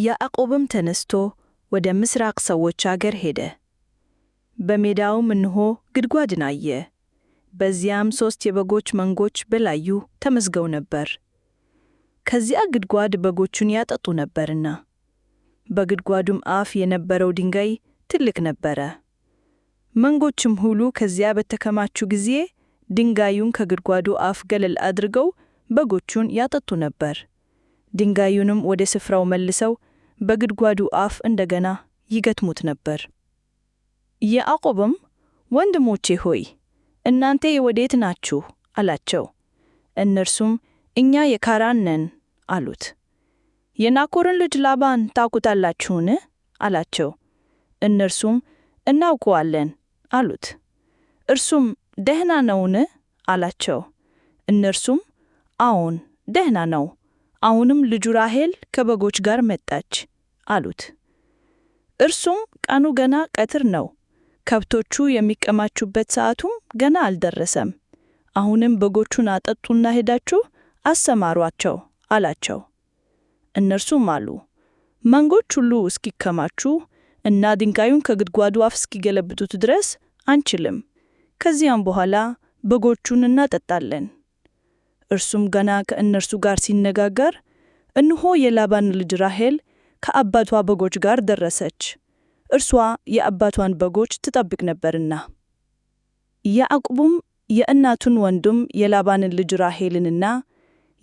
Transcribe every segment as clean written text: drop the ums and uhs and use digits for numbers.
ያዕቆብም ተነስቶ ወደ ምስራቅ ሰዎች አገር ሄደ። በሜዳውም እነሆ ጉድጓድን አየ። በዚያም 3 የበጎች መንጎች በላዩ ተመዝገው ነበር። ከዚያ ጉድጓድ በጎቹን ያጠጡ ነበርና። በጉድጓዱም አፍ የነበረው ድንጋይ ትልቅ ነበረ። መንጎችም ሁሉ ከዚያ በተከማቹ ጊዜ ድንጋዩን ከጉድጓዱ አፍ ገለል አድርገው በጎቹን ያጠጡ ነበር። ድንጋዩንም ወደ ስፍራው መልሰው በጉድጓዱ አፍ እንደገና ይገትሙት ነበር። ያዕቆብም ወንድሞቼ ሆይ እናንተ ወዴት ናችሁ? አላቸው። እነርሱም እኛ የካራን ነን አሉት። የናኮርን ልጅ ላባን ታውቁታላችሁን? አላቸው። እነርሱም እናውቀዋለን አሉት። እርሱም ደህና ነውን? አላቸው። እነርሱም አዎን ደህና ነው፣ አሁንም ልጁ ራሔል ከበጎች ጋር መጣች አሉት። እርሱም ቀኑ ገና ቀትር ነው፣ ከብቶቹ የሚቀማቹበት ሰዓቱም ገና አልደረሰም። አሁንም በጎቹን አጠጡና ሄዳችሁ አሰማሯቸው አላቸው። እነርሱም አሉ፣ መንጎች ሁሉ እስኪከማቹ እና ድንጋዩን ከጉድጓዱ አፍ እስኪገለብጡት ድረስ አንችልም። ከዚያም በኋላ በጎቹን እናጠጣለን። እርሱም ገና ከእነርሱ ጋር ሲነጋገር እነሆ የላባን ልጅ ራሔል ከአባቷ በጎች ጋር ደረሰች። እርሷ የአባቷን በጎች ትጠብቅ ነበርና። ያዕቆብም የእናቱን ወንድም የላባንን ልጅ ራሔልንና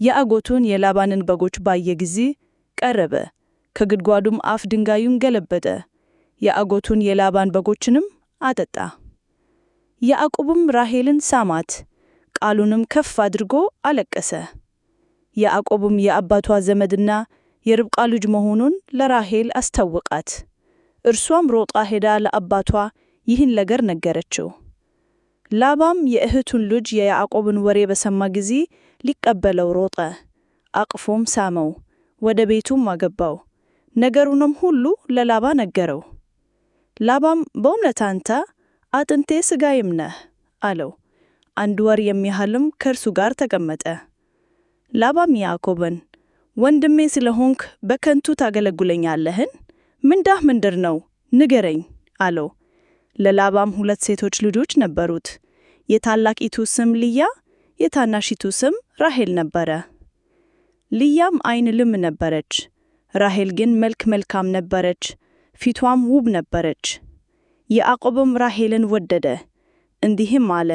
የአጎቱን የላባንን በጎች ባየ ጊዜ ቀረበ፣ ከጉድጓዱም አፍ ድንጋዩን ገለበጠ፣ የአጎቱን የላባን በጎችንም አጠጣ። ያዕቆብም ራሔልን ሳማት፣ ቃሉንም ከፍ አድርጎ አለቀሰ። ያዕቆብም የአባቷ ዘመድና የርብቃ ልጅ መሆኑን ለራሔል አስታወቃት። እርሷም ሮጣ ሄዳ ለአባቷ ይህን ነገር ነገረችው። ላባም የእህቱን ልጅ የያዕቆብን ወሬ በሰማ ጊዜ ሊቀበለው ሮጠ፣ አቅፎም ሳመው፣ ወደ ቤቱም አገባው። ነገሩንም ሁሉ ለላባ ነገረው። ላባም በእውነት አንተ አጥንቴ ሥጋዬም ነህ አለው። 1 ወር የሚያህልም ከእርሱ ጋር ተቀመጠ። ላባም ያዕቆብን ወንድሜ ስለሆንክ በከንቱ ታገለግለኛለህን? ምንዳህ ምንድር ነው? ንገረኝ አለው። ለላባም 2 ሴቶች ልጆች ነበሩት። የታላቂቱ ስም ልያ፣ የታናሺቱ ስም ራሔል ነበረ። ልያም ዓይን ልም ነበረች፣ ራሔል ግን መልክ መልካም ነበረች፣ ፊቷም ውብ ነበረች። ያዕቆብም ራሔልን ወደደ፣ እንዲህም አለ፣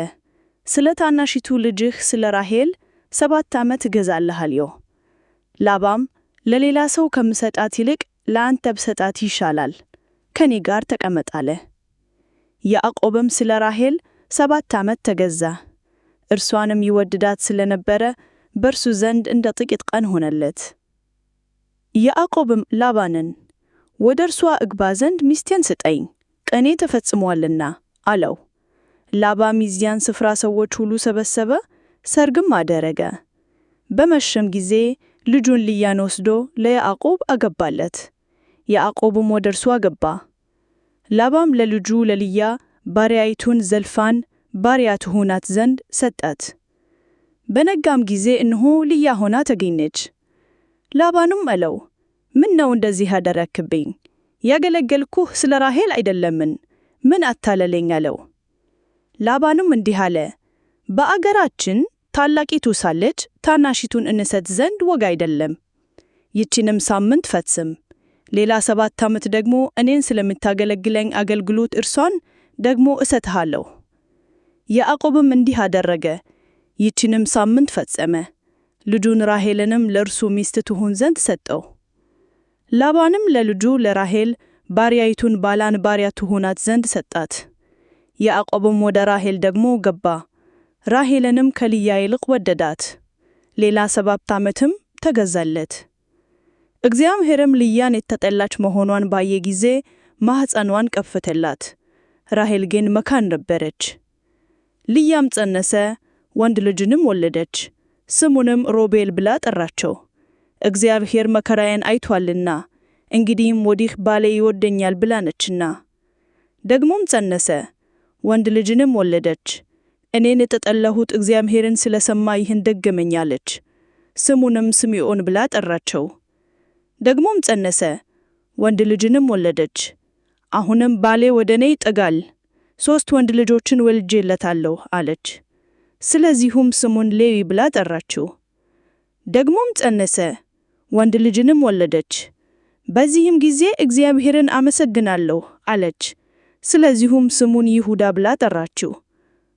ስለ ታናሺቱ ልጅህ ስለ ራሔል 7 ዓመት እገዛልሃለሁ። ላባም ለሌላ ሰው ከምሰጣት ይልቅ ለአንተ ብሰጣት ይሻላል፣ ከኔ ጋር ተቀመጥ አለ። ያዕቆብም ስለ ራሔል 7 ዓመት ተገዛ። እርሷንም ይወድዳት ስለነበረ በእርሱ ዘንድ እንደ ጥቂት ቀን ሆነለት። ያዕቆብም ላባንን ወደ እርሷ እግባ ዘንድ ሚስቴን ስጠኝ፣ ቀኔ ተፈጽሟልና አለው። ላባም የዚያን ስፍራ ሰዎች ሁሉ ሰበሰበ፣ ሰርግም አደረገ። በመሸም ጊዜ ልጁን ልያን ወስዶ ለያዕቆብ አገባለት። ያዕቆብም ወደ እርሷ ገባ። ላባም ለልጁ ለልያ ባሪያይቱን ዘልፋን ባሪያ ትሆናት ዘንድ ሰጣት። በነጋም ጊዜ እነሆ ልያ ሆና ተገኘች። ላባንም አለው፣ ምን ነው እንደዚህ አደረክብኝ? ያገለገልኩህ ስለ ራሔል አይደለምን? ምን አታለለኝ አለው። ላባንም እንዲህ አለ፣ በአገራችን ታላቂቱ ሳለች ታናሺቱን እንሰጥ ዘንድ ወግ አይደለም። ይህችንም ሳምንት ፈጽም፣ ሌላ 7 ዓመት ደግሞ እኔን ስለምታገለግለኝ አገልግሎት እርሷን ደግሞ እሰጥሃለሁ። ያዕቆብም እንዲህ አደረገ፣ ይህችንም ሳምንት ፈጸመ። ልጁን ራሔልንም ለእርሱ ሚስት ትሆን ዘንድ ሰጠው። ላባንም ለልጁ ለራሔል ባሪያይቱን ባላን ባሪያ ትሆናት ዘንድ ሰጣት። ያዕቆብም ወደ ራሔል ደግሞ ገባ፣ ራሔልንም ከልያ ይልቅ ወደዳት። ሌላ 7 ዓመትም ተገዛለት። እግዚአብሔርም ልያን የተጠላች መሆኗን ባየ ጊዜ ማኅፀኗን ከፈተላት። ራሔል ግን መካን ነበረች። ልያም ጸነሰ፣ ወንድ ልጅንም ወለደች። ስሙንም ሮቤል ብላ ጠራቸው፣ እግዚአብሔር መከራዬን አይቷልና እንግዲህም ወዲህ ባሌ ይወደኛል ብላ ነችና። ደግሞም ጸነሰ፣ ወንድ ልጅንም ወለደች። እኔን የተጠላሁት እግዚአብሔርን ስለሰማ ይህን ደገመኛለች። ስሙንም ስምዖን ብላ ጠራቸው። ደግሞም ጸነሰ፣ ወንድ ልጅንም ወለደች። አሁንም ባሌ ወደ እኔ ይጠጋል፣ 3 ወንድ ልጆችን ወልጄለታለሁ አለች። ስለዚሁም ስሙን ሌዊ ብላ ጠራችው። ደግሞም ጸነሰ፣ ወንድ ልጅንም ወለደች። በዚህም ጊዜ እግዚአብሔርን አመሰግናለሁ አለች። ስለዚሁም ስሙን ይሁዳ ብላ ጠራችው።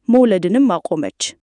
መውለድንም አቆመች።